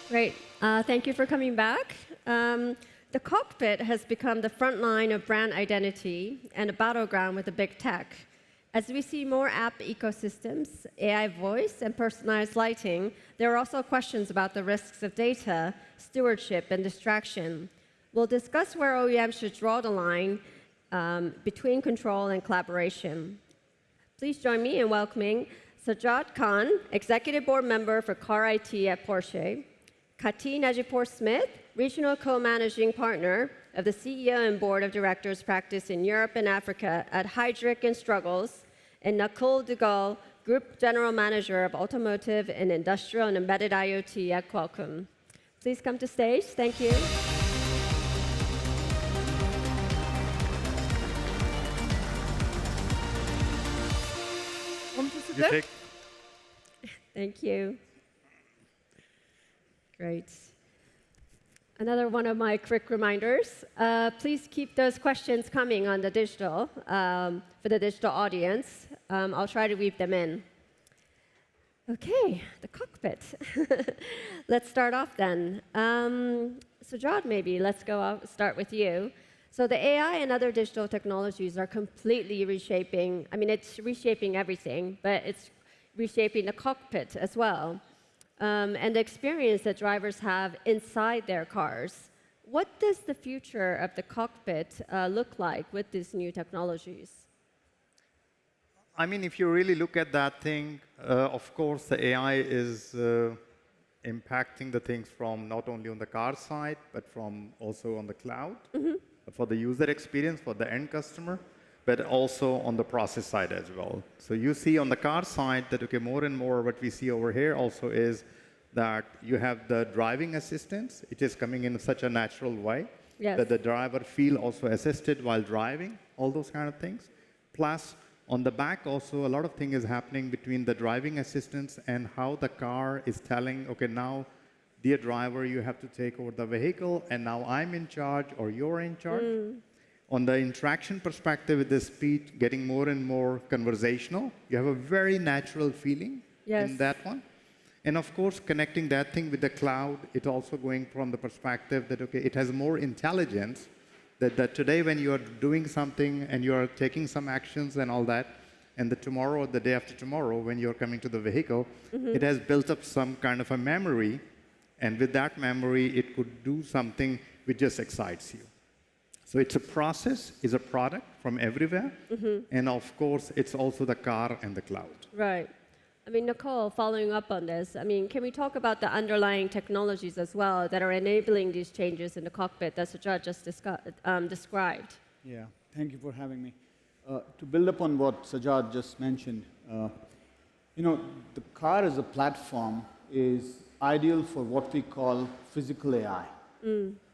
Great. Thank you for coming back. The cockpit has become the front line of brand identity and a battleground with the big tech. As we see more app ecosystems, AI voice, and personalized lighting, there are also questions about the risks of data, stewardship, and distraction. We'll discuss where OEMs should draw the line between control and collaboration. Please join me in welcoming Sajjad Khan, Executive Board Member for Car IT at Porsche, Kati Najipoor-Smith, Regional Co-Managing Partner of the CEO and Board of Directors practice in Europe and Africa at Heidrick and Struggles, and Nakul Duggal, Group General Manager of Automotive and Industrial and Embedded IoT at Qualcomm. Please come to stage. Thank you. You take. Thank you. Great. Another one of my quick reminders. Please keep those questions coming on the digital, for the digital audience. I'll try to weave them in. OK, the cockpit. Let's start off then. Sajjad, maybe let's start with you. So the AI and other digital technologies are completely reshaping. I mean, it's reshaping everything, but it's reshaping the cockpit as well. And the experience that drivers have inside their cars. What does the future of the cockpit look like with these new technologies? I mean, if you really look at that thing, of course, the AI is impacting the things from not only on the car side, but from also on the cloud, for the user experience, for the end customer, but also on the process side as well. So you see on the car side that, okay, more and more what we see over here also is that you have the driving assistance. It is coming in such a natural way that the driver feel also assisted while driving, all those kind of things. Plus, on the back also, a lot of things is happening between the driving assistance and how the car is telling, okay, now, dear driver, you have to take over the vehicle, and now I'm in charge or you're in charge. On the interaction perspective, with the speed getting more and more conversational, you have a very natural feeling in that one. And of course, connecting that thing with the cloud, it's also going from the perspective that, okay, it has more intelligence, that today when you are doing something and you are taking some actions and all that, and the tomorrow or the day after tomorrow, when you're coming to the vehicle, it has built up some kind of a memory. And with that memory, it could do something which just excites you. So it's a process, it's a product from everywhere. And of course, it's also the car and the cloud. Right. I mean, Nakul, following up on this, I mean, can we talk about the underlying technologies as well that are enabling these changes in the cockpit that Sajjad just described? Yeah, thank you for having me. To build upon what Sajjad just mentioned, you know, the car as a platform is ideal for what we call physical AI.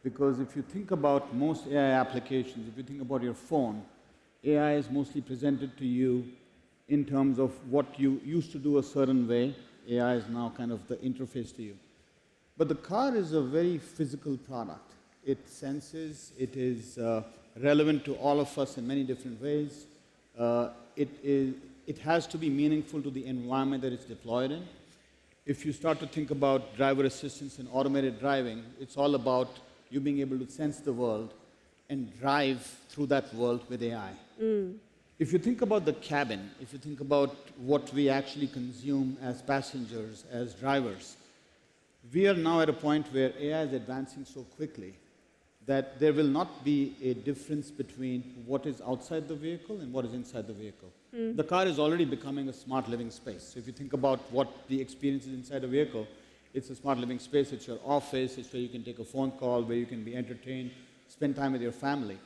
Because if you think about most AI applications, if you think about your phone, AI is mostly presented to you in terms of what you used to do a certain way. AI is now kind of the interface to you. But the car is a very physical product. It senses, it is relevant to all of us in many different ways. It has to be meaningful to the environment that it's deployed in. If you start to think about driver assistance and automated driving, it's all about you being able to sense the world and drive through that world with AI. If you think about the cabin, if you think about what we actually consume as passengers, as drivers, we are now at a point where AI is advancing so quickly that there will not be a difference between what is outside the vehicle and what is inside the vehicle. The car is already becoming a smart living space. So if you think about what the experience is inside a vehicle, it's a smart living space, it's your office, it's where you can take a phone call, where you can be entertained, spend time with your family.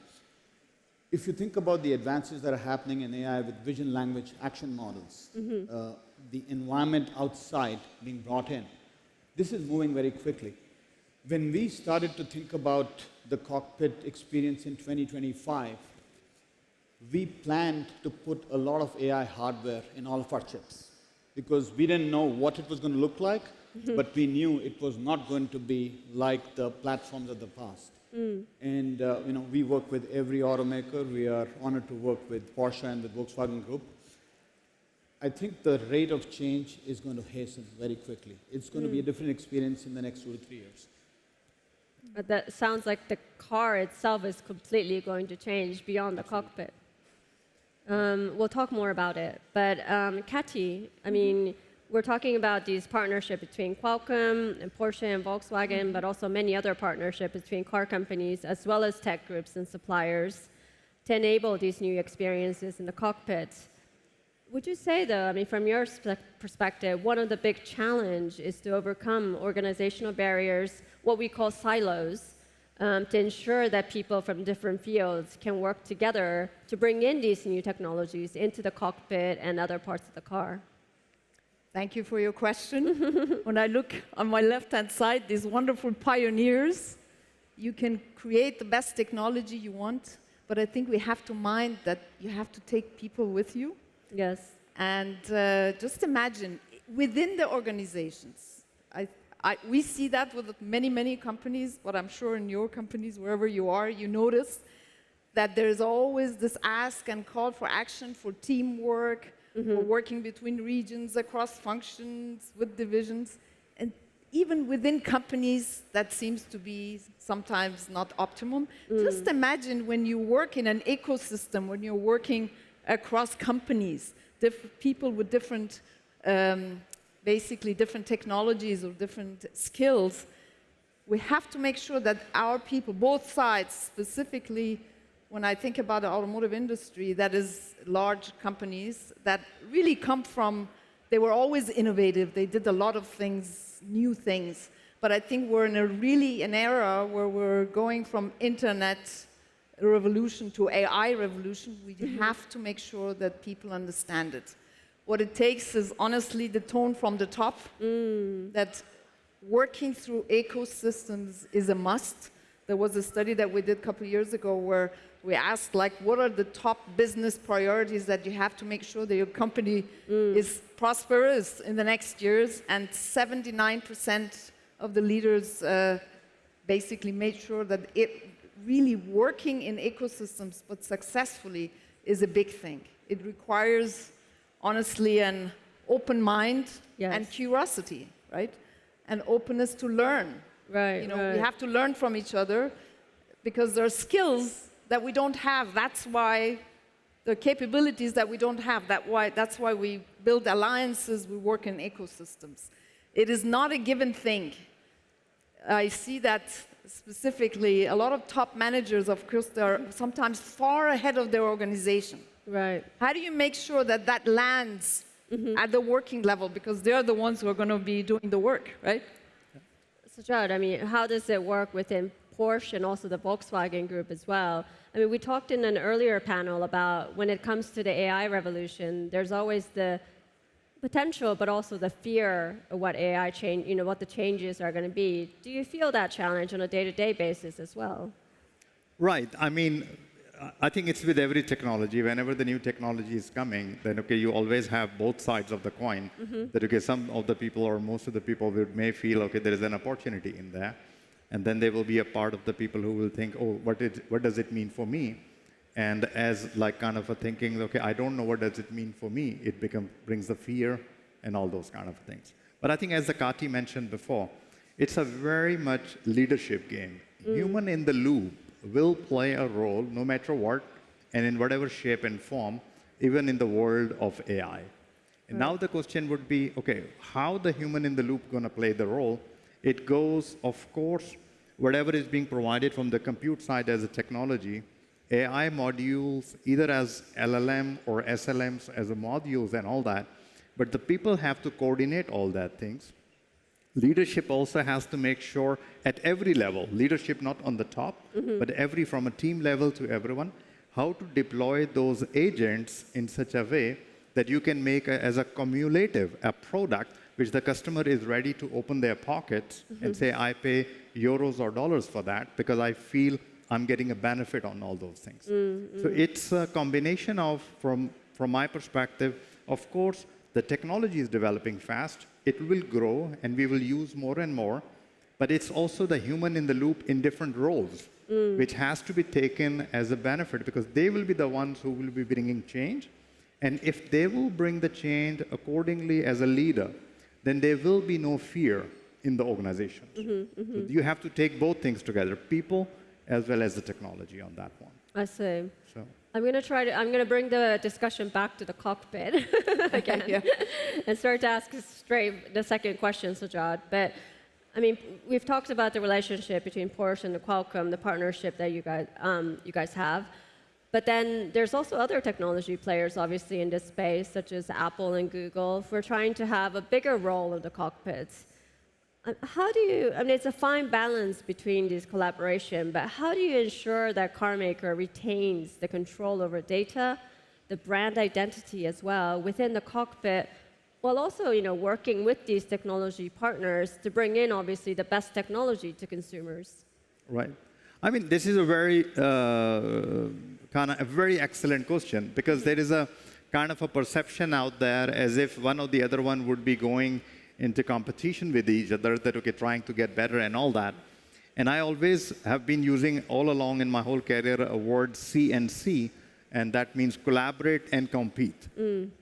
If you think about the advances that are happening in AI with vision, language, action models, the environment outside being brought in, this is moving very quickly. When we started to think about the cockpit experience in 2025, we planned to put a lot of AI hardware in all of our chips because we didn't know what it was going to look like, but we knew it was not going to be like the platforms of the past. And you know, we work with every automaker. We are honored to work with Porsche and with Volkswagen Group. I think the rate of change is going to hasten very quickly. It's going to be a different experience in the next 2 to 3 years. But that sounds like the car itself is completely going to change beyond the cockpit. We'll talk more about it. But Kati, I mean, we're talking about these partnerships between Qualcomm and Porsche and Volkswagen, but also many other partnerships between car companies as well as tech groups and suppliers to enable these new experiences in the cockpit. Would you say, though, I mean, from your perspective, one of the big challenges is to overcome organizational barriers, what we call silos, to ensure that people from different fields can work together to bring in these new technologies into the cockpit and other parts of the car? Thank you for your question. When I look on my left-hand side, these wonderful pioneers, you can create the best technology you want, but I think we have to mind that you have to take people with you. Yes. And just imagine, within the organizations, we see that with many, many companies, but I'm sure in your companies, wherever you are, you notice that there's always this ask and call for action, for teamwork, for working between regions, across functions, with divisions. And even within companies, that seems to be sometimes not optimum. Just imagine when you work in an ecosystem, when you're working across companies, people with different, basically different technologies or different skills, we have to make sure that our people, both sides, specifically when I think about the automotive industry, that is large companies that really come from, they were always innovative, they did a lot of things, new things, but I think we're in an era where we're going from internet revolution to AI revolution. We have to make sure that people understand it. What it takes is honestly the tone from the top, that working through ecosystems is a must. There was a study that we did a couple of years ago where we asked, like, what are the top business priorities that you have to make sure that your company is prosperous in the next years? And 79% of the leaders basically made sure that it really working in ecosystems, but successfully, is a big thing. It requires, honestly, an open mind and curiosity, right? And openness to learn. Right. You know, we have to learn from each other because there are skills that we don't have. That's why there are capabilities that we don't have. That's why we build alliances, we work in ecosystems. It is not a given thing. I see that specifically, a lot of top managers, of course, they're sometimes far ahead of their organization. Right. How do you make sure that that lands at the working level? Because they're the ones who are going to be doing the work, right? Sajjad, I mean, how does it work within Porsche and also the Volkswagen group as well? I mean, we talked in an earlier panel about when it comes to the AI revolution, there's always the potential, but also the fear of what AI change, you know, what the changes are going to be. Do you feel that challenge on a day-to-day basis as well? Right. I mean, I think it's with every technology. Whenever the new technology is coming, then okay, you always have both sides of the coin. That okay, some of the people or most of the people may feel okay, there is an opportunity in there, and then there will be a part of the people who will think, oh, what does it mean for me? And as like kind of a thinking, okay, I don't know what does it mean for me. It brings the fear and all those kind of things. But I think as the Kati mentioned before, it's a very much leadership game. Human in the loop will play a role no matter what and in whatever shape and form, even in the world of AI. And now the question would be, okay, how the human in the loop going to play the role? It goes, of course, whatever is being provided from the compute side as a technology, AI modules, either as LLM or SLMs as a modules and all that, but the people have to coordinate all that things. Leadership also has to make sure at every level, leadership not on the top, but from a team level to everyone, how to deploy those agents in such a way that you can make as a cumulative, a product which the customer is ready to open their pockets and say, I pay euros or dollars for that because I feel I'm getting a benefit on all those things. So it's a combination of, from my perspective, of course, the technology is developing fast. It will grow, and we will use more and more. But it's also the human in the loop in different roles, which has to be taken as a benefit because they will be the ones who will be bringing change. And if they will bring the change accordingly as a leader, then there will be no fear in the organization. So you have to take both things together, people as well as the technology on that one. I see. So. I'm going to bring the discussion back to the cockpit again and start to ask straight the second question, Sajjad. But I mean, we've talked about the relationship between Porsche and the Qualcomm, the partnership that you guys have. But then there's also other technology players, obviously, in this space, such as Apple and Google. If we're trying to have a bigger role in the cockpits, how do you, I mean, it's a fine balance between these collaboration, but how do you ensure that car maker retains the control over data, the brand identity as well within the cockpit, while also, working with these technology partners to bring in, obviously, the best technology to consumers? Right. I mean, this is a very, a very excellent question, because there is a kind of a perception out there as if one or the other one would be going into competition with each other, that, okay, trying to get better and all that. And I always have been using all along in my whole career a word C&C, and that means collaborate and compete.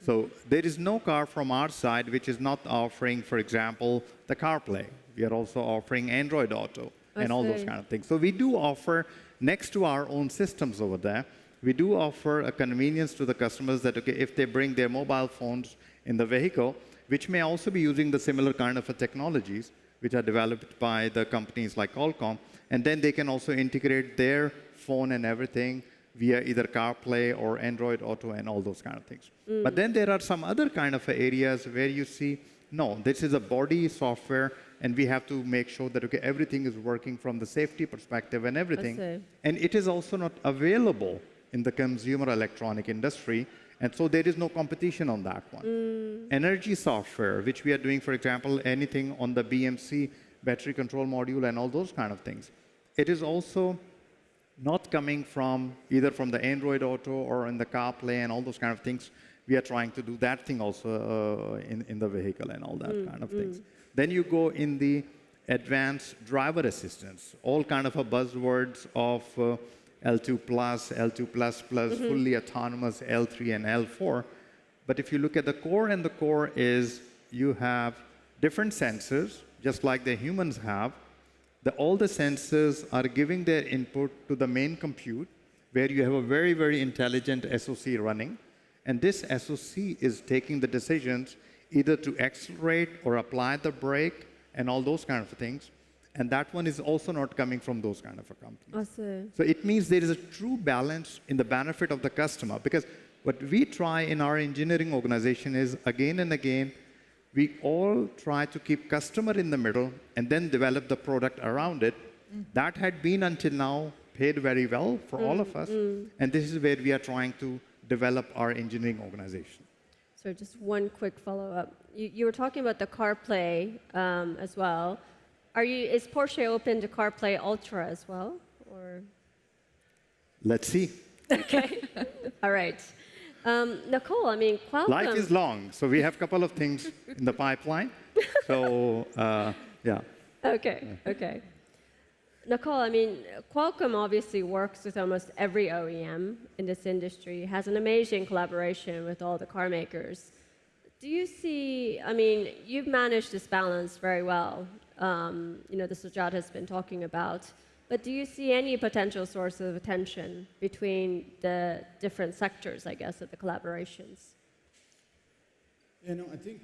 So there is no car from our side which is not offering, for example, the CarPlay. We are also offering Android Auto and all those kind of things. So we do offer, next to our own systems over there, we do offer a convenience to the customers that, okay, if they bring their mobile phones in the vehicle, which may also be using the similar kind of technologies which are developed by the companies like Qualcomm, and then they can also integrate their phone and everything via either CarPlay or Android Auto and all those kind of things. But then there are some other kind of areas where you see, no, this is a body software, and we have to make sure that, okay, everything is working from the safety perspective and everything. And it is also not available in the consumer electronic industry, and so there is no competition on that one. Energy software, which we are doing, for example, anything on the BMC, battery control module and all those kind of things. It is also not coming from either from the Android Auto or in the CarPlay and all those kind of things. We are trying to do that thing also in the vehicle and all that kind of things. Then you go in the advanced driver assistance, all kind of buzzwords of L2+, L2++, fully autonomous, L3 and L4. But if you look at the core, and the core is you have different sensors, just like the humans have. All the sensors are giving their input to the main compute, where you have a very, very intelligent SoC running. And this SoC is taking the decisions either to accelerate or apply the brake and all those kind of things. And that one is also not coming from those kind of companies. So it means there is a true balance in the benefit of the customer. Because what we try in our engineering organization is, again and again, we all try to keep customer in the middle and then develop the product around it. That had been until now paid very well for all of us. And this is where we are trying to develop our engineering organization. So just one quick follow-up. You were talking about the CarPlay as well. Is Porsche open to CarPlay Ultra as well, or? Let's see. Okay. All right. Nakul, I mean, Qualcomm. Life is long, so we have a couple of things in the pipeline. So, yeah. Okay. Nakul, I mean, Qualcomm obviously works with almost every OEM in this industry, has an amazing collaboration with all the car makers. Do you see, I mean, you've managed this balance very well, the Sajjad has been talking about, but do you see any potential source of tension between the different sectors, I guess, of the collaborations? I think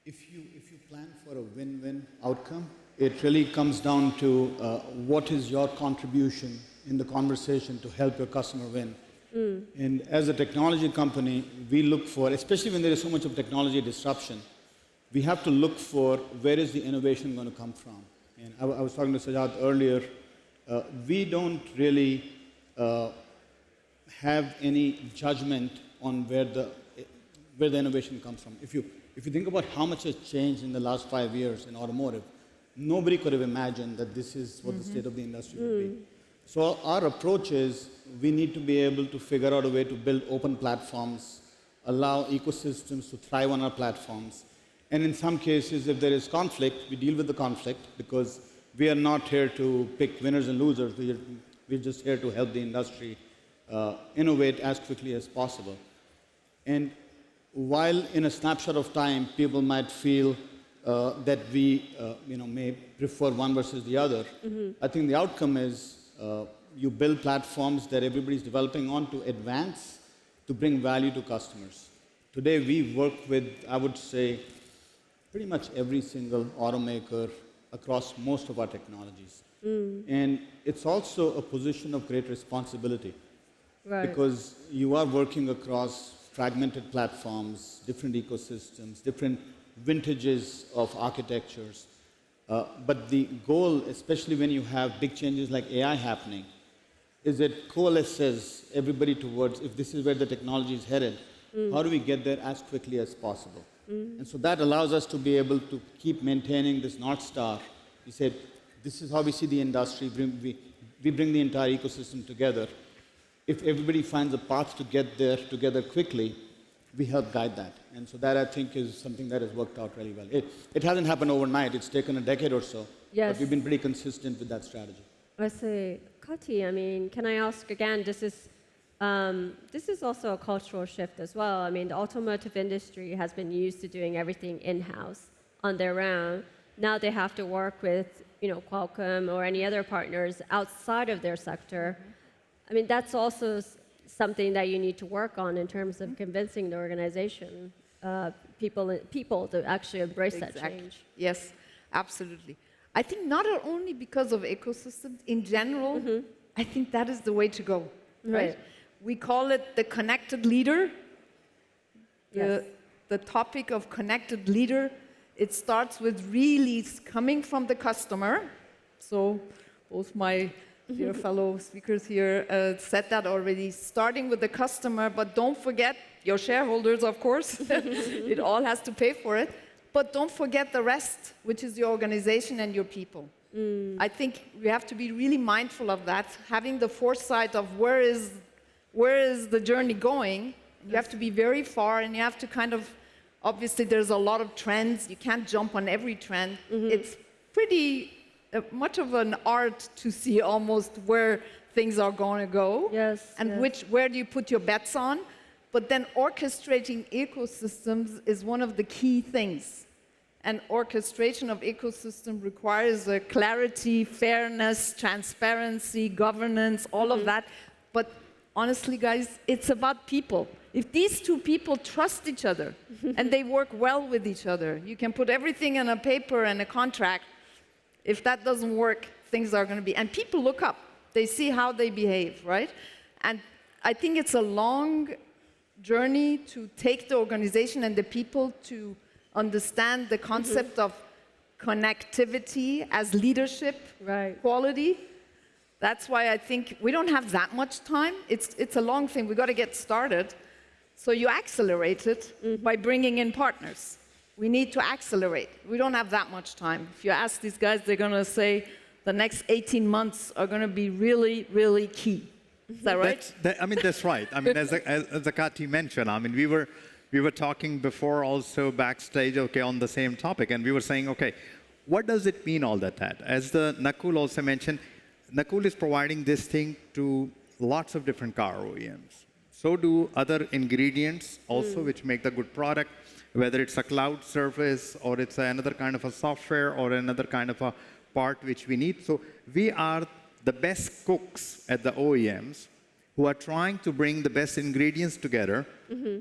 if you plan for a win-win outcome, it really comes down to what is your contribution in the conversation to help your customer win. And as a technology company, we look for, especially when there is so much of technology disruption, we have to look for where is the innovation going to come from. And I was talking to Sajjad earlier, we don't really have any judgment on where the innovation comes from. If you think about how much has changed in the last 5 years in automotive, nobody could have imagined that this is what the state of the industry would be. So our approach is we need to be able to figure out a way to build open platforms, allow ecosystems to thrive on our platforms. And in some cases, if there is conflict, we deal with the conflict, because we are not here to pick winners and losers. We're just here to help the industry innovate as quickly as possible. And while in a snapshot of time, people might feel that we may prefer one versus the other, I think the outcome is you build platforms that everybody's developing on to advance, to bring value to customers. Today, we work with, I would say, pretty much every single automaker across most of our technologies. And it's also a position of great responsibility. Right. Because you are working across fragmented platforms, different ecosystems, different vintages of architectures. But the goal, especially when you have big changes like AI happening, is it coalesces everybody towards, if this is where the technology is headed, how do we get there as quickly as possible? And so that allows us to be able to keep maintaining this North Star. We said, this is how we see the industry. We bring the entire ecosystem together. If everybody finds a path to get there together quickly, we help guide that. And so that, I think, is something that has worked out really well. It hasn't happened overnight. It's taken a decade or so. Yes. But we've been pretty consistent with that strategy. I say, Kati, I mean, can I ask again, this is also a cultural shift as well. I mean, the automotive industry has been used to doing everything in-house on their own. Now they have to work with, Qualcomm or any other partners outside of their sector. I mean, that's also something that you need to work on in terms of convincing the organization, people to actually embrace that change. Yes, absolutely. I think not only because of ecosystems, in general, I think that is the way to go, right? We call it the connected leader. Yes. The topic of connected leader, it starts with really coming from the customer. So both my dear fellow speakers here said that already, starting with the customer, but don't forget your shareholders, of course. It all has to pay for it. But don't forget the rest, which is your organization and your people. I think we have to be really mindful of that, having the foresight of where is the journey going. You have to be very far, and you have to kind of, obviously there's a lot of trends. You can't jump on every trend. It's pretty much of an art to see almost where things are going to go. Yes. And where do you put your bets on? But then orchestrating ecosystems is one of the key things. And orchestration of ecosystem requires clarity, fairness, transparency, governance, all of that. But honestly, guys, it's about people. If these two people trust each other and they work well with each other, you can put everything in a paper and a contract. If that doesn't work, things are going to be... And people look up. They see how they behave, right? And I think it's a long journey to take the organization and the people to understand the concept of connectivity as leadership quality. That's why I think we don't have that much time. It's a long thing. We've got to get started. So you accelerate it by bringing in partners. We need to accelerate. We don't have that much time. If you ask these guys, they're going to say the next 18 months are going to be really, really key. Is that right? That's right. I mean, as Kati mentioned, I mean, we were talking before also backstage, on the same topic, and we were saying, what does it mean, all that? As Nakul also mentioned, Nakul is providing this thing to lots of different car OEMs. So do other ingredients also, which make the good product, whether it's a cloud service or it's another kind of a software or another kind of a part which we need. So we are the best cooks at the OEMs who are trying to bring the best ingredients together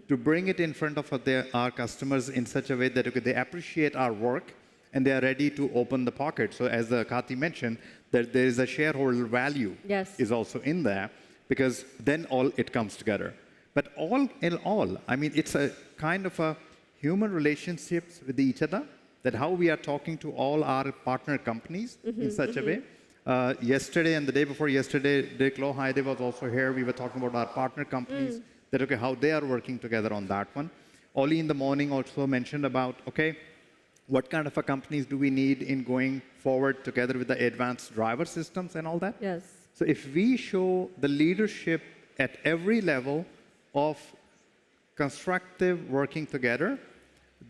to bring it in front of our customers in such a way that they appreciate our work and they are ready to open the pocket. So as Kati mentioned, that there is a shareholder value is also in there, because then all it comes together. But all in all, I mean, it's a kind of a human relationships with each other, that how we are talking to all our partner companies in such a way. Yesterday and the day before yesterday, Dick Lohide was also here. We were talking about our partner companies, that how they are working together on that one. Oli in the morning also mentioned about, what kind of a companies do we need in going forward together with the advanced driver systems and all that? Yes. So if we show the leadership at every level of constructive working together,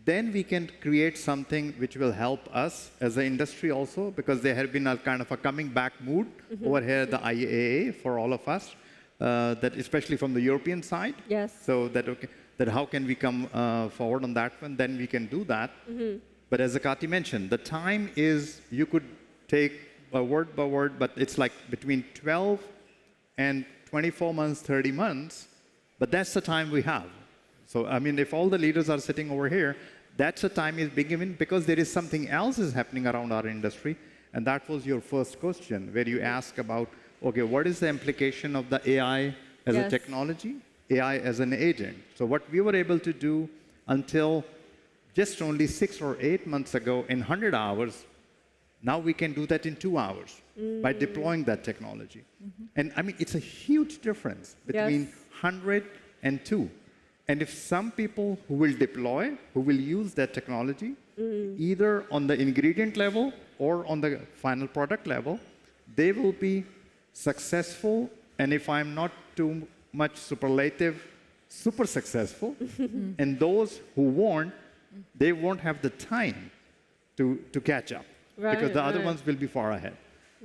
then we can create something which will help us as an industry also, because there have been a kind of a coming back mood over here at the IAA for all of us, that especially from the European side. Yes. So that that how can we come forward on that one, then we can do that. But as Kati mentioned, the time is, you could take word by word, but it's like between 12 and 24 months, 30 months, but that's the time we have. So, I mean, if all the leaders are sitting over here, that's the time is being given, because there is something else is happening around our industry, and that was your first question, where you ask about, okay, what is the implication of the AI as a technology, AI as an agent? So what we were able to do until just only 6 or 8 months ago in 100 hours, now we can do that in 2 hours by deploying that technology. And I mean, it's a huge difference between 100 and 2. And if some people who will deploy, who will use that technology, either on the ingredient level or on the final product level, they will be successful. And if I'm not too much superlative, super successful. And those who won't, they won't have the time to catch up, because the other ones will be far ahead.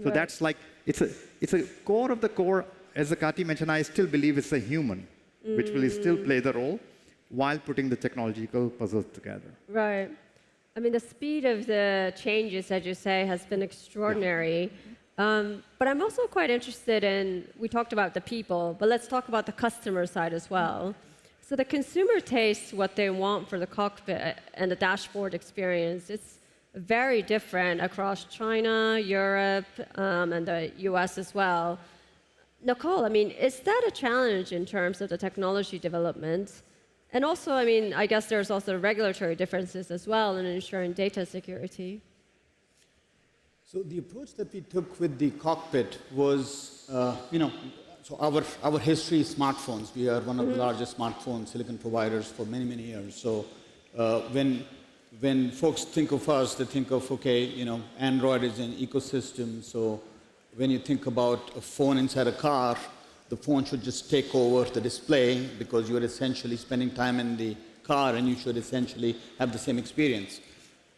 So that's like, it's a core of the core. As Kati mentioned, I still believe it's a human, which will still play the role while putting the technological puzzles together. Right. I mean, the speed of the changes, as you say, has been extraordinary. But I'm also quite interested in, we talked about the people, but let's talk about the customer side as well. So the consumer tastes what they want for the cockpit and the dashboard experience. It's very different across China, Europe, and the US as well. Nakul, I mean, is that a challenge in terms of the technology development? And also, I mean, I guess there's also regulatory differences as well in ensuring data security. So the approach that we took with the cockpit was, so our history is smartphones. We are one of the largest smartphone silicon providers for many, many years. So when folks think of us, they think of, okay, Android is an ecosystem. So when you think about a phone inside a car, the phone should just take over the display, because you are essentially spending time in the car and you should essentially have the same experience.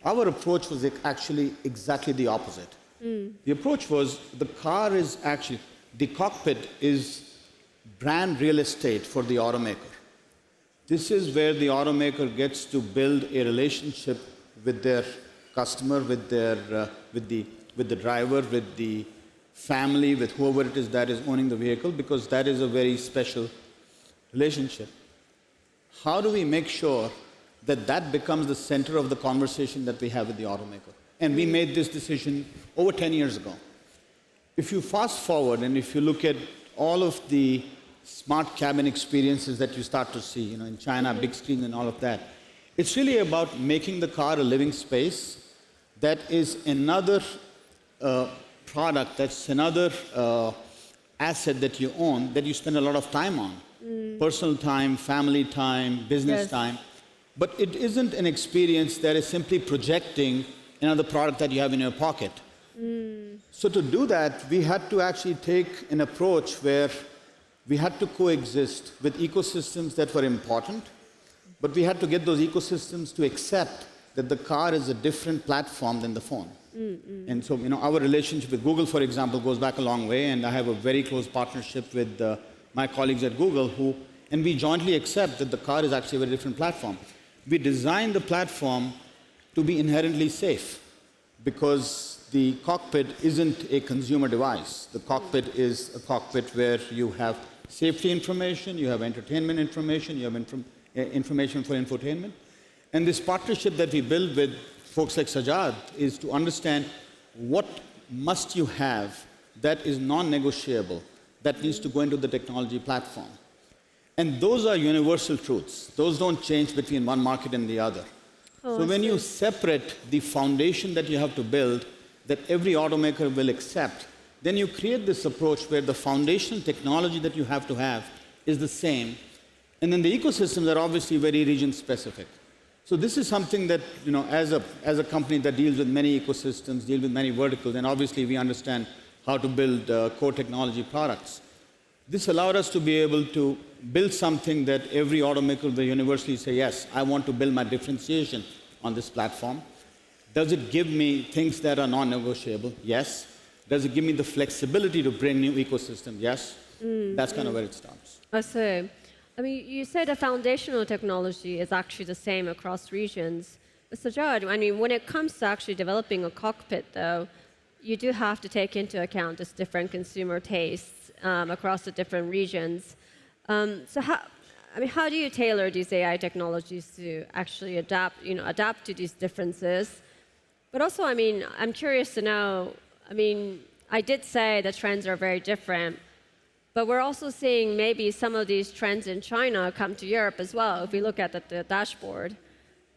Our approach was actually exactly the opposite. The approach was, the cockpit is brand real estate for the automaker. This is where the automaker gets to build a relationship with their customer, with the driver, with the family, with whoever it is that is owning the vehicle, because that is a very special relationship. How do we make sure that that becomes the center of the conversation that we have with the automaker? And we made this decision over 10 years ago. If you fast forward and if you look at all of the smart cabin experiences that you start to see, in China, big screen and all of that, it's really about making the car a living space that is another product, that's another asset that you own, that you spend a lot of time on. Personal time, family time, business time. But it isn't an experience that is simply projecting another product that you have in your pocket. So to do that, we had to actually take an approach where we had to coexist with ecosystems that were important, but we had to get those ecosystems to accept that the car is a different platform than the phone. And so, our relationship with Google, for example, goes back a long way, and I have a very close partnership with my colleagues at Google, and we jointly accept that the car is actually a very different platform. We designed the platform to be inherently safe, because the cockpit isn't a consumer device. The cockpit is a cockpit where you have safety information, you have entertainment information, you have information for infotainment. And this partnership that we build with folks like Sajjad is to understand what must you have that is non-negotiable, that needs to go into the technology platform. And those are universal truths. Those don't change between one market and the other. So when you separate the foundation that you have to build, that every automaker will accept, then you create this approach where the foundational technology that you have to have is the same. And then the ecosystems are obviously very region-specific. So this is something that, as a company that deals with many ecosystems, deals with many verticals, and obviously we understand how to build core technology products. This allowed us to be able to build something that every automaker will universally say, yes, I want to build my differentiation on this platform. Does it give me things that are non-negotiable? Yes. Does it give me the flexibility to bring new ecosystem? Yes. That's kind of where it starts. I see. I mean, you say the foundational technology is actually the same across regions. But Sajjad, I mean, when it comes to actually developing a cockpit, though, you do have to take into account just different consumer tastes across the different regions. So how do you tailor these AI technologies to actually adapt to these differences? But also, I mean, I'm curious to know, I mean, I did say the trends are very different, but we're also seeing maybe some of these trends in China come to Europe as well, if we look at the dashboard.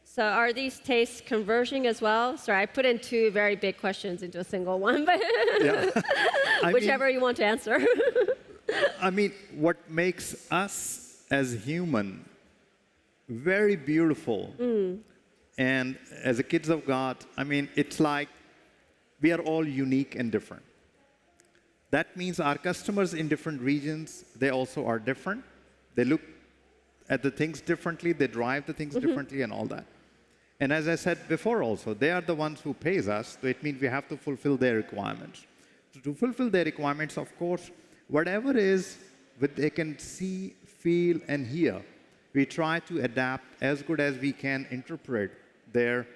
So are these tastes converging as well? Sorry, I put in two very big questions into a single one, but whichever you want to answer. I mean, what makes us as human very beautiful, and as the kids of God, I mean, it's like we are all unique and different. That means our customers in different regions, they also are different. They look at the things differently, they drive the things differently and all that. And as I said before also, they are the ones who pays us, so it means we have to fulfill their requirements. So to fulfill their requirements, of course, whatever is what they can see, feel, and hear, we try to adapt as good as we can, interpret their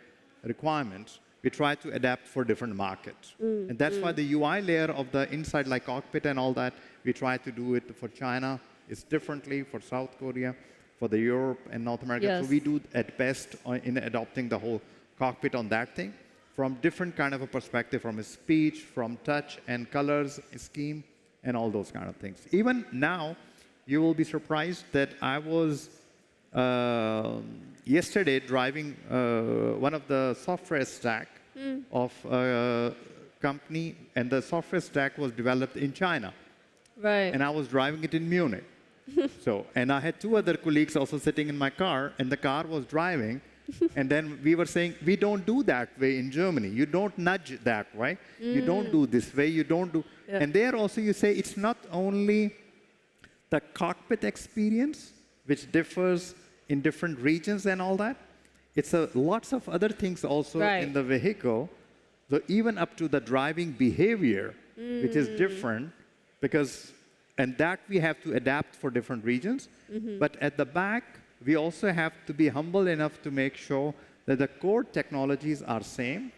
requirements. We try to adapt for different markets. And that's why the UI layer of the inside, like Cockpit and all that, we try to do it for China. It's differently for South Korea, for the Europe and North America. Yes. So we do at best in adopting the whole Cockpit on that thing from different kind of a perspective, from a speech, from touch and colors, scheme, and all those kind of things. Even now, you will be surprised that I was yesterday driving one of the software stack of a company, and the software stack was developed in China. Right. And I was driving it in Munich. And I had two other colleagues also sitting in my car, and the car was driving. And then we were saying, we don't do that way in Germany. You don't nudge that way. You don't do this way. You don't do. Yeah. And there also you say it's not only the cockpit experience, which differs in different regions and all that. It's lots of other things also in the vehicle. So even up to the driving behavior, which is different, because and that we have to adapt for different regions. But at the back, we also have to be humble enough to make sure that the core technologies are same,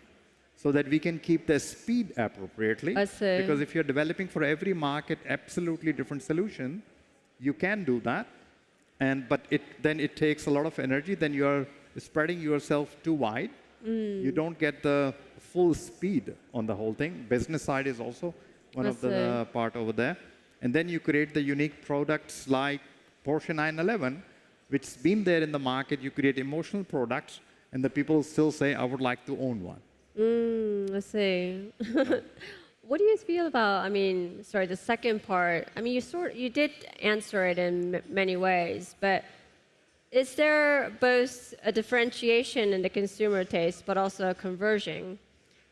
so that we can keep the speed appropriately. I see. Because if you're developing for every market absolutely different solution, you can do that. But then it takes a lot of energy. Then you're spreading yourself too wide. You don't get the full speed on the whole thing. Business side is also one of the part over there. And then you create the unique products like Porsche 911, which has been there in the market. You create emotional products, and the people still say, I would like to own one. I see. What do you feel about, I mean, sorry, the second part? I mean, you did answer it in many ways, but is there both a differentiation in the consumer taste, but also a converging?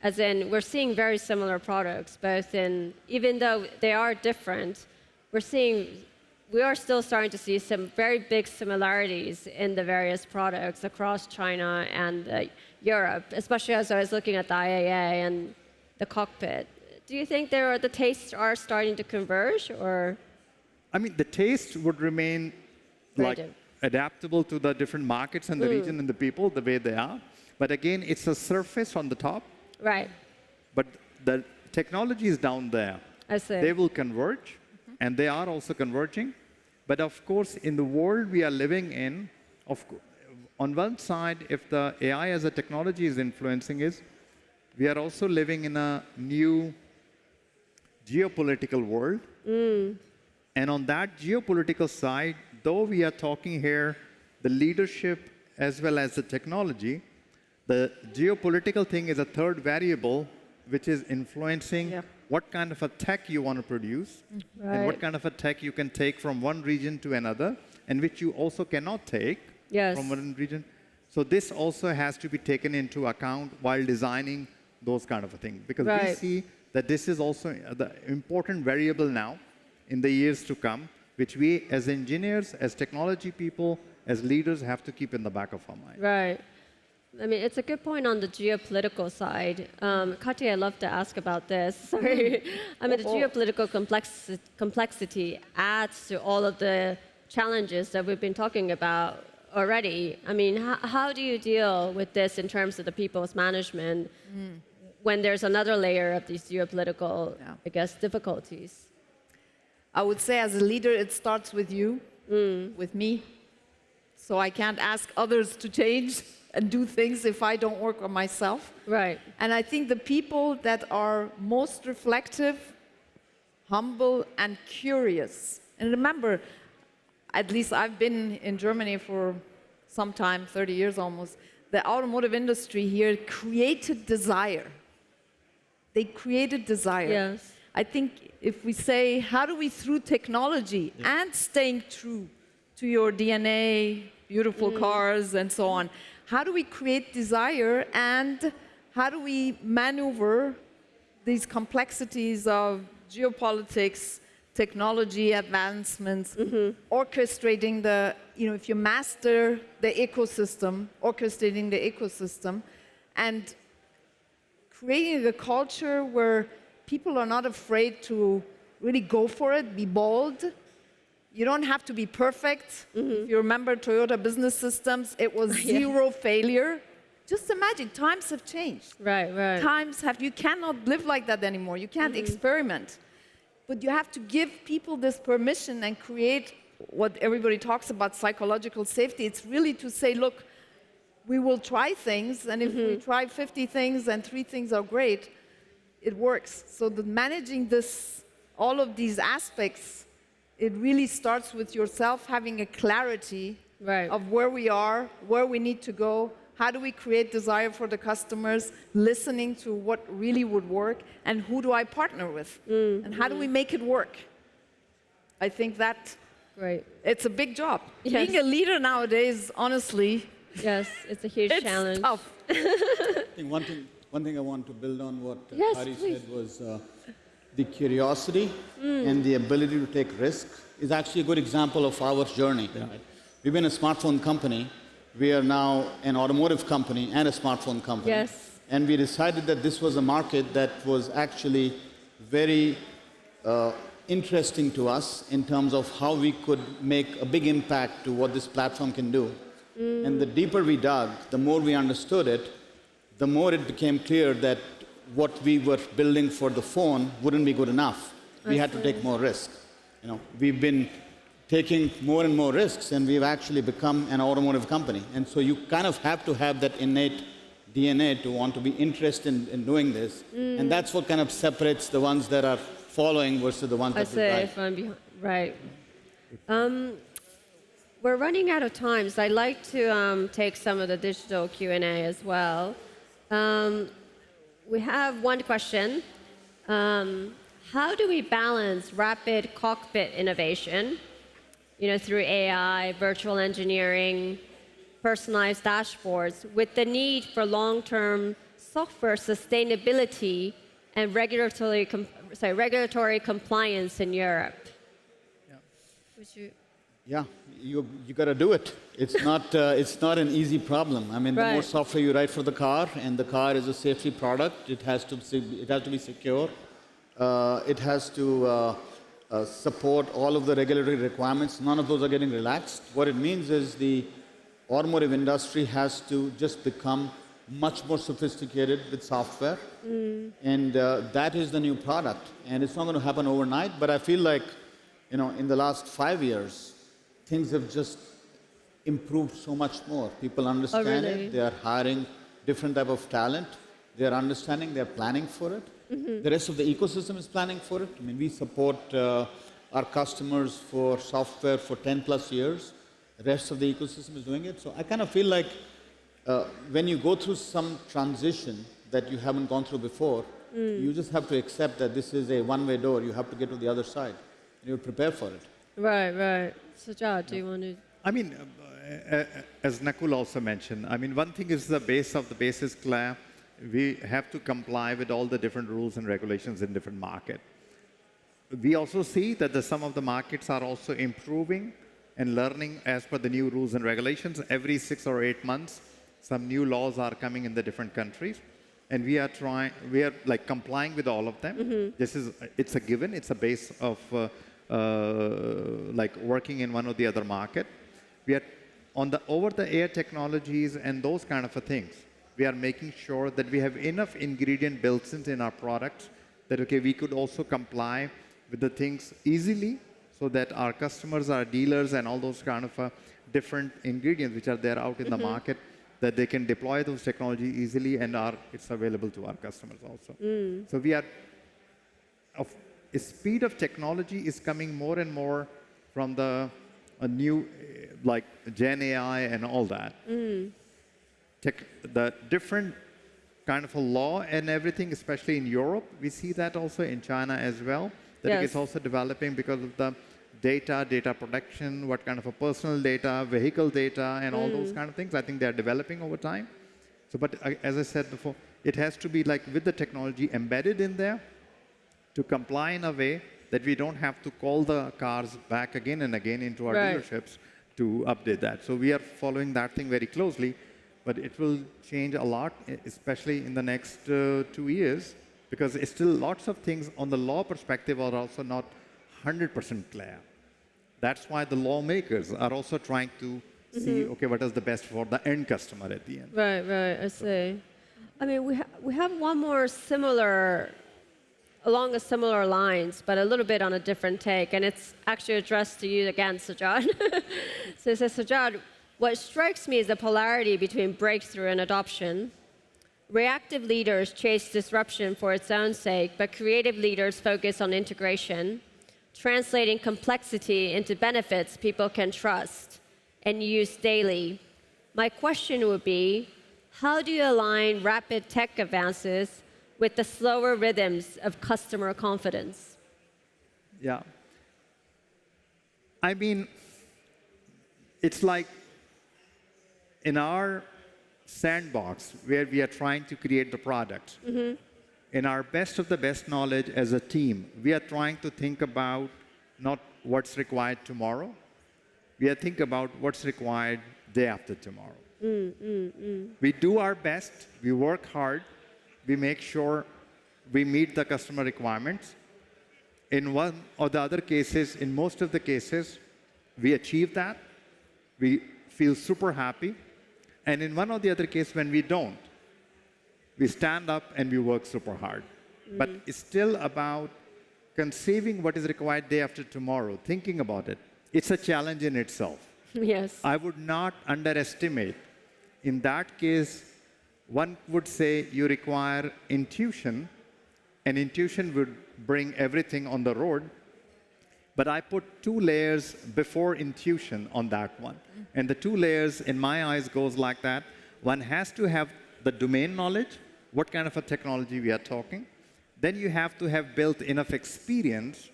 As in, we're seeing very similar products, both in, even though they are different, we are still starting to see some very big similarities in the various products across China and Europe, especially as I was looking at the IAA and the Cockpit. Do you think the tastes are starting to converge, or? I mean, the taste would remain like adaptable to the different markets and the region and the people, the way they are. But again, it's a surface on the top. Right. But the technology is down there. I see. They will converge, and they are also converging. But of course, in the world we are living in, on one side, if the AI as a technology is influencing us, we are also living in a new geopolitical world. And on that geopolitical side, though we are talking here the leadership as well as the technology, the geopolitical thing is a third variable which is influencing what kind of a tech you want to produce and what kind of a tech you can take from one region to another, and which you also cannot take from one region. So this also has to be taken into account while designing those kind of a thing, because we see that this is also the important variable now in the years to come, which we as engineers, as technology people, as leaders have to keep in the back of our mind. Right. I mean, it's a good point on the geopolitical side. Kati, I'd love to ask about this. Sorry. I mean, the geopolitical complexity adds to all of the challenges that we've been talking about already. I mean, how do you deal with this in terms of the people's management when there's another layer of these geopolitical, I guess, difficulties? I would say as a leader, it starts with you, with me. So I can't ask others to change and do things if I don't work on myself. Right. And I think the people that are most reflective, humble, and curious. And remember, at least I've been in Germany for some time, 30 years almost. The automotive industry here created desire. They created desire. Yes. I think if we say, how do we, through technology and staying true to your DNA, beautiful cars, and so on, how do we create desire and how do we maneuver these complexities of geopolitics, technology advancements, orchestrating the, if you master the ecosystem, orchestrating the ecosystem, and creating a culture where people are not afraid to really go for it, be bold. You don't have to be perfect. If you remember Toyota Business Systems, it was zero failure. Just imagine, times have changed. Right. You cannot live like that anymore. You can't experiment. But you have to give people this permission and create what everybody talks about, psychological safety. It's really to say, look, we will try things, and if we try 50 things and 3 things are great, it works. So managing all of these aspects, it really starts with yourself having a clarity of where we are, where we need to go, how do we create desire for the customers, listening to what really would work, and who do I partner with, and how do we make it work? I think that it's a big job. Yes. Being a leader nowadays, honestly, yes, it's a huge challenge. Tough. I think one thing I want to build on what Kati said was the curiosity and the ability to take risks is actually a good example of our journey. Right? We've been a smartphone company. We are now an automotive company and a smartphone company. Yes. And we decided that this was a market that was actually very interesting to us in terms of how we could make a big impact to what this platform can do. And the deeper we dug, the more we understood it, the more it became clear that what we were building for the phone wouldn't be good enough. We had to take more risks. We've been taking more and more risks, and we've actually become an automotive company. And so you kind of have to have that innate DNA to want to be interested in doing this. And that's what kind of separates the ones that are following versus the ones that will drive. Right. We're running out of time, so I'd like to take some of the digital Q&A as well. We have one question. How do we balance rapid cockpit innovation, through AI, virtual engineering, personalized dashboards, with the need for long-term software sustainability and regulatory compliance in Europe? You got to do it. It's not an easy problem. I mean, the more software you write for the car, and the car is a safety product, it has to be secure. It has to support all of the regulatory requirements. None of those are getting relaxed. What it means is the automotive industry has to just become much more sophisticated with software. And that is the new product. And it's not going to happen overnight, but I feel like, in the last 5 years, things have just improved so much more. People understand it. They are hiring different type of talent. They are understanding. They are planning for it. The rest of the ecosystem is planning for it. I mean, we support our customers for software for 10 plus years. The rest of the ecosystem is doing it. So I kind of feel like when you go through some transition that you haven't gone through before, you just have to accept that this is a one-way door. You have to get to the other side. And you prepare for it. Right. Sajjad, do you want to? I mean, as Nakul also mentioned, one thing is the base of the base is clear. We have to comply with all the different rules and regulations in different markets. We also see that some of the markets are also improving and learning as per the new rules and regulations. Every 6 or 8 months, some new laws are coming in the different countries. And we are complying with all of them. It's a given, it's a base of like working in one or the other market. We are on the over-the-air technologies and those kind of things. We are making sure that we have enough ingredient built in our products that, okay, we could also comply with the things easily so that our customers, our dealers, and all those kind of different ingredients which are there out in the market, that they can deploy those technology easily and it's available to our customers also. So we are, speed of technology is coming more and more from the new, like Gen AI and all that. The different kind of a law and everything, especially in Europe, we see that also in China as well, that it's also developing because of the data protection, what kind of a personal data, vehicle data, and all those kind of things. I think they're developing over time. So, but as I said before, it has to be like with the technology embedded in there to comply in a way that we don't have to call the cars back again and again into our dealerships to update that. So we are following that thing very closely, but it will change a lot, especially in the next 2 years, because it's still lots of things on the law perspective are also not 100% clear. That's why the lawmakers are also trying to see, okay, what is the best for the end customer at the end. Right, I see. I mean, we have one more similar, along a similar lines, but a little bit on a different take, and it's actually addressed to you again, Sajjad. So it says, Sajjad, what strikes me is the polarity between breakthrough and adoption. Reactive leaders chase disruption for its own sake, but creative leaders focus on integration, translating complexity into benefits people can trust and use daily. My question would be, how do you align rapid tech advances with the slower rhythms of customer confidence? Yeah. I mean, it's like in our sandbox where we are trying to create the product, in our best of the best knowledge as a team, we are trying to think about not what's required tomorrow, we are thinking about what's required day after tomorrow. We do our best, we work hard, we make sure we meet the customer requirements. In one or the other cases, in most of the cases, we achieve that. We feel super happy. And in one or the other case, when we don't, we stand up and we work super hard. But it's still about conceiving what is required day after tomorrow, thinking about it. It's a challenge in itself. Yes. I would not underestimate. In that case, one would say you require intuition, and intuition would bring everything on the road. But I put 2 layers before intuition on that one. And the 2 layers, in my eyes, goes like that. One has to have the domain knowledge, what kind of a technology we are talking. Then you have to have built enough experience.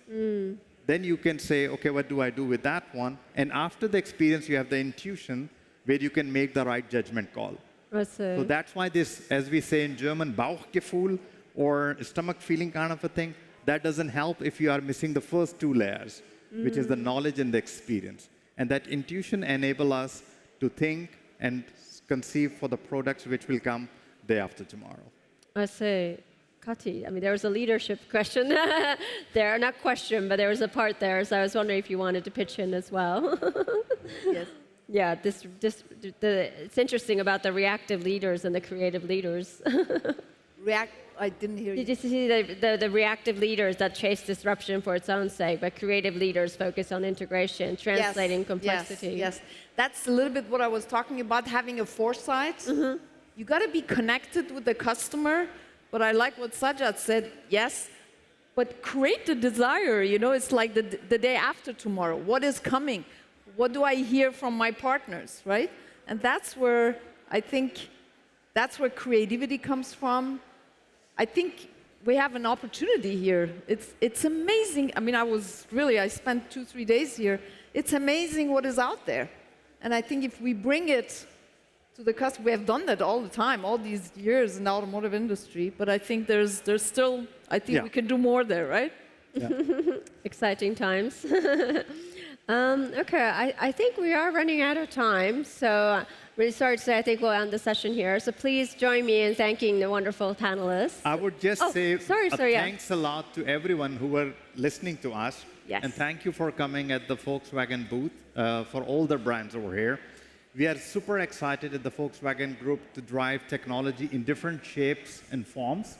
Then you can say, okay, what do I do with that one? And after the experience, you have the intuition where you can make the right judgment call. So that's why this, as we say in German, Bauchgefühl or stomach feeling kind of a thing, that doesn't help if you are missing the first 2 layers, which is the knowledge and the experience. And that intuition enables us to think and conceive for the products which will come day after tomorrow. I see. Kati, I mean, there was a leadership question there, not question, but there was a part there, so I was wondering if you wanted to pitch in as well. Yes. Yeah, it's interesting about the reactive leaders and the creative leaders. I didn't hear you. Did you see the reactive leaders that chase disruption for its own sake, but creative leaders focus on integration, translating complexity? Yes. That's a little bit what I was talking about, having a foresight. You got to be connected with the customer, but I like what Sajjad said, yes, but create the desire, you know, it's like the day after tomorrow. What is coming? What do I hear from my partners, right? And that's where I think that's where creativity comes from. I think we have an opportunity here. It's amazing. I mean, I spent 2-3 days here. It's amazing what is out there. And I think if we bring it to the customer, we have done that all the time, all these years in the automotive industry, but I think there's still, we can do more there, right? Yeah. Exciting times. Okay, I think we are running out of time, so really sorry to say, I think we'll end the session here. So please join me in thanking the wonderful panelists. I would just say yeah. thanks a lot to everyone who were listening to us. Yes. And thank you for coming at the Volkswagen booth for all the brands over here. We are super excited at the Volkswagen Group to drive technology in different shapes and forms.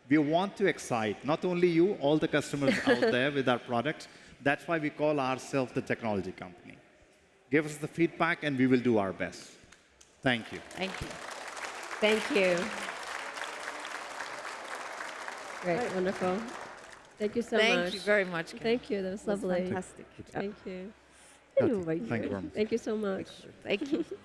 We want to excite not only you, all the customers out there with our products. That's why we call ourselves the technology company. Give us the feedback and we will do our best. Thank you. Thank you. Thank you. Great, wonderful. Thank you so much. Thank you very much. Kana. Thank you, that was It was lovely. fantastic. Thank you. Thank you very much. Thank you so much. Thank you.